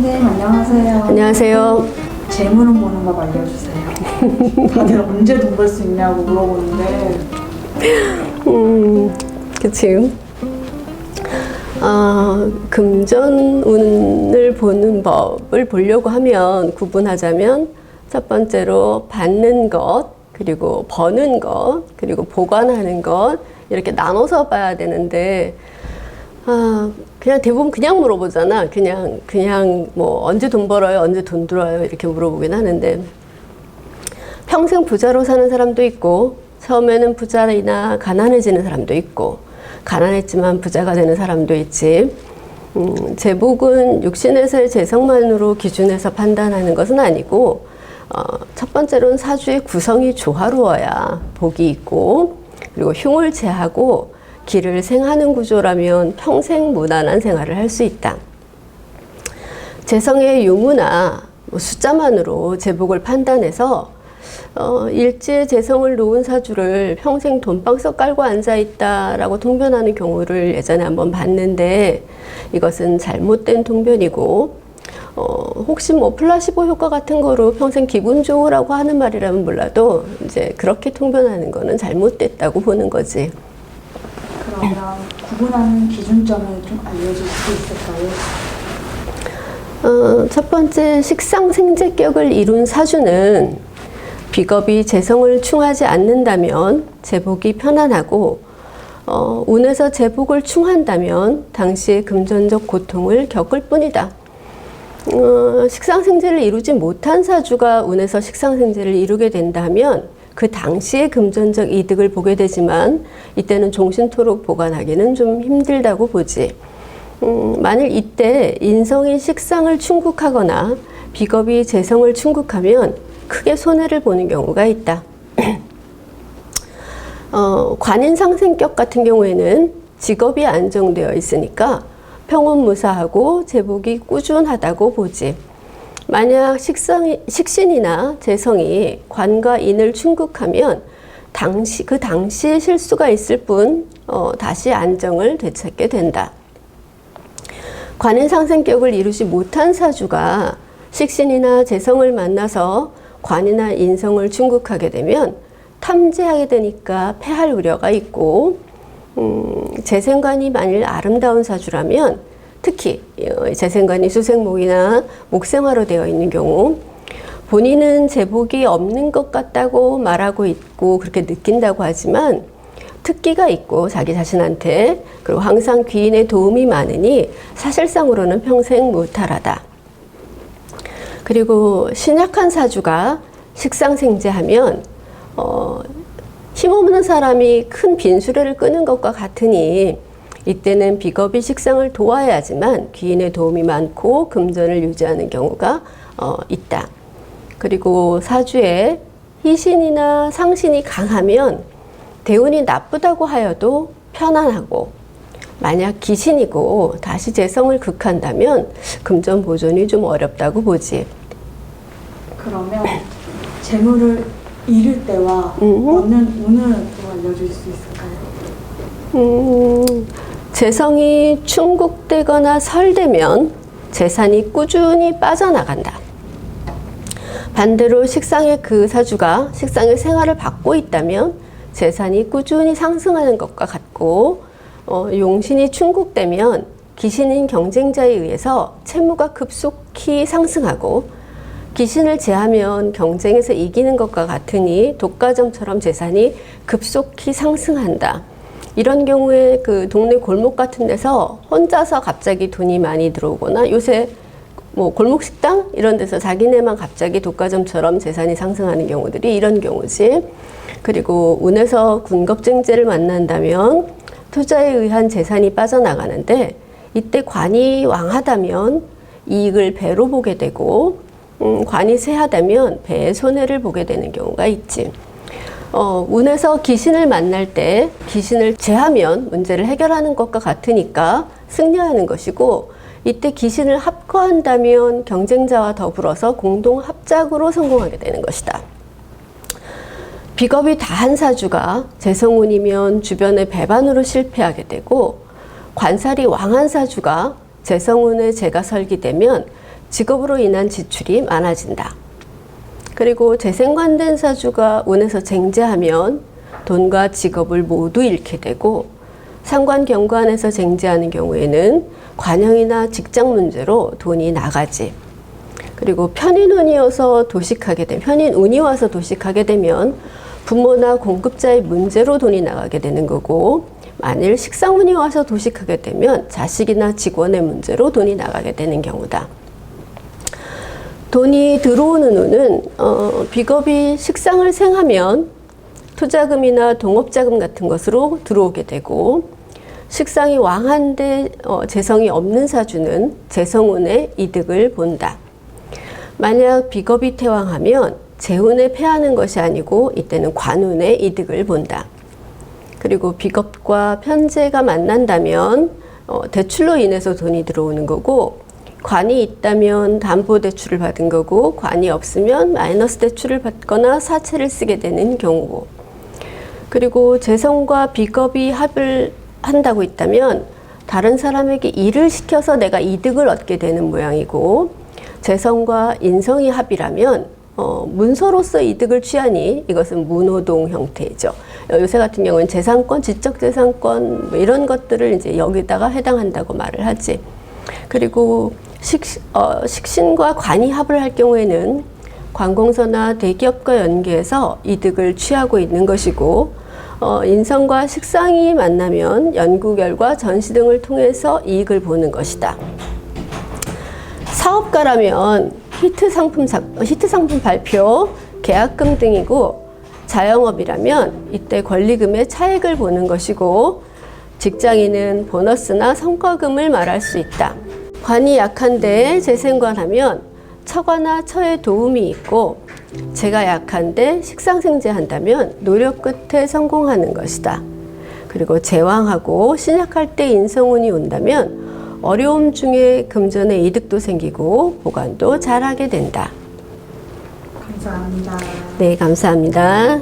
선생님 안녕하세요. 안녕하세요. 재물은 보는 법 알려주세요. 다들 언제 돈 벌 수 있냐고 물어보는데. 그치. 금전운을 보는 법을 보려고 하면 구분하자면 첫 번째로 받는 것, 그리고 버는 것, 그리고 보관하는 것 이렇게 나눠서 봐야 되는데 그냥 대부분 그냥 물어보잖아. 그냥 뭐 언제 돈 벌어요, 언제 돈 들어요 이렇게 물어보긴 하는데 평생 부자로 사는 사람도 있고 처음에는 부자이나 가난해지는 사람도 있고 가난했지만 부자가 되는 사람도 있지. 재복은 육신에서의 재성만으로 기준해서 판단하는 것은 아니고 첫 번째로는 사주의 구성이 조화로워야 복이 있고 그리고 흉을 제하고 기를 생하는 구조라면 평생 무난한 생활을 할 수 있다. 재성의 유무나 숫자만으로 재복을 판단해서 일지의 재성을 놓은 사주를 평생 돈방석 깔고 앉아있다라고 통변하는 경우를 예전에 한번 봤는데 이것은 잘못된 통변이고 혹시 뭐 플라시보 효과 같은 거로 평생 기분 좋으라고 하는 말이라면 몰라도 이제 그렇게 통변하는 거는 잘못됐다고 보는 거지. 그러면 구분하는 기준점을 좀 알려줄 수 있을까요? 첫 번째 식상생재격을 이룬 사주는 비겁이 재성을 충하지 않는다면 재복이 편안하고 운에서 재복을 충한다면 당시의 금전적 고통을 겪을 뿐이다. 식상생재를 이루지 못한 사주가 운에서 식상생재를 이루게 된다면 그 당시의 금전적 이득을 보게 되지만 이때는 종신토록 보관하기는 좀 힘들다고 보지. 만일 이때 인성이 식상을 충국하거나 비겁이 재성을 충국하면 크게 손해를 보는 경우가 있다. 관인상생격 같은 경우에는 직업이 안정되어 있으니까 평온무사하고 재복이 꾸준하다고 보지. 만약 식신이나 재성이 관과 인을 충국하면 그 당시에 실수가 있을 뿐 다시 안정을 되찾게 된다. 관인상생격을 이루지 못한 사주가 식신이나 재성을 만나서 관이나 인성을 충국하게 되면 탐재하게 되니까 패할 우려가 있고 재생관이 만일 아름다운 사주라면 특히 재생관이 수생목이나 목생화로 되어 있는 경우 본인은 재복이 없는 것 같다고 말하고 있고 그렇게 느낀다고 하지만 특기가 있고 자기 자신한테 그리고 항상 귀인의 도움이 많으니 사실상으로는 평생 무탈하다. 그리고 신약한 사주가 식상생재하면 힘없는 사람이 큰 빈수레를 끄는 것과 같으니 이때는 비겁이 식상을 도와야지만 귀인의 도움이 많고 금전을 유지하는 경우가 있다. 그리고 사주에 희신이나 상신이 강하면 대운이 나쁘다고 하여도 편안하고 만약 기신이고 다시 재성을 극한다면 금전 보존이 좀 어렵다고 보지. 그러면 재물을 잃을 때와 얻는 운을 좀 알려줄 수 있을까요? 재성이 충국되거나 설되면 재산이 꾸준히 빠져나간다. 반대로 식상의 그 사주가 식상의 생활을 받고 있다면 재산이 꾸준히 상승하는 것과 같고 용신이 충국되면 기신인 경쟁자에 의해서 채무가 급속히 상승하고 기신을 제하면 경쟁에서 이기는 것과 같으니 독과점처럼 재산이 급속히 상승한다. 이런 경우에 그 동네 골목 같은 데서 혼자서 갑자기 돈이 많이 들어오거나 요새 뭐 골목 식당 이런 데서 자기네만 갑자기 독과점처럼 재산이 상승하는 경우들이 이런 경우지. 그리고 운에서 군겁증제를 만난다면 투자에 의한 재산이 빠져나가는데 이때 관이 왕하다면 이익을 배로 보게 되고 관이 쇠하다면 배의 손해를 보게 되는 경우가 있지. 운에서 기신을 만날 때 기신을 제하면 문제를 해결하는 것과 같으니까 승려하는 것이고 이때 기신을 합거한다면 경쟁자와 더불어서 공동 합작으로 성공하게 되는 것이다. 비겁이 다한 사주가 재성운이면 주변의 배반으로 실패하게 되고 관살이 왕한 사주가 재성운에 재가 설기되면 직업으로 인한 지출이 많아진다. 그리고 재생관된 사주가 운에서 쟁제하면 돈과 직업을 모두 잃게 되고, 상관 경관에서 쟁제하는 경우에는 관형이나 직장 문제로 돈이 나가지. 그리고 편인운이 와서 도식하게 되면, 편인운이 와서 도식하게 되면 부모나 공급자의 문제로 돈이 나가게 되는 거고, 만일 식상운이 와서 도식하게 되면 자식이나 직원의 문제로 돈이 나가게 되는 경우다. 돈이 들어오는 운은 비겁이 식상을 생하면 투자금이나 동업자금 같은 것으로 들어오게 되고, 식상이 왕한데 재성이 없는 사주는 재성운의 이득을 본다. 만약 비겁이 태왕하면 재운에 패하는 것이 아니고 이때는 관운의 이득을 본다. 그리고 비겁과 편재가 만난다면 대출로 인해서 돈이 들어오는 거고, 관이 있다면 담보대출을 받은 거고, 관이 없으면 마이너스 대출을 받거나 사채를 쓰게 되는 경우고, 그리고 재성과 비겁이 합을 한다고 있다면 다른 사람에게 일을 시켜서 내가 이득을 얻게 되는 모양이고, 재성과 인성이 합이라면 문서로서 이득을 취하니 이것은 문호동 형태이죠. 요새 같은 경우는 재산권, 지적재산권 뭐 이런 것들을 이제 여기다가 해당한다고 말을 하지. 그리고 식신과 관이 합을 할 경우에는 관공서나 대기업과 연계해서 이득을 취하고 있는 것이고, 인성과 식상이 만나면 연구 결과 전시 등을 통해서 이익을 보는 것이다. 사업가라면 히트 상품 발표, 계약금 등이고, 자영업이라면 이때 권리금의 차액을 보는 것이고, 직장인은 보너스나 성과금을 말할 수 있다. 관이 약한데 재생관하면 처가나 처의 도움이 있고, 재가 약한데 식상생재한다면 노력 끝에 성공하는 것이다. 그리고 제왕하고 신약할 때 인성운이 온다면 어려움 중에 금전의 이득도 생기고 보관도 잘하게 된다. 감사합니다. 네, 감사합니다.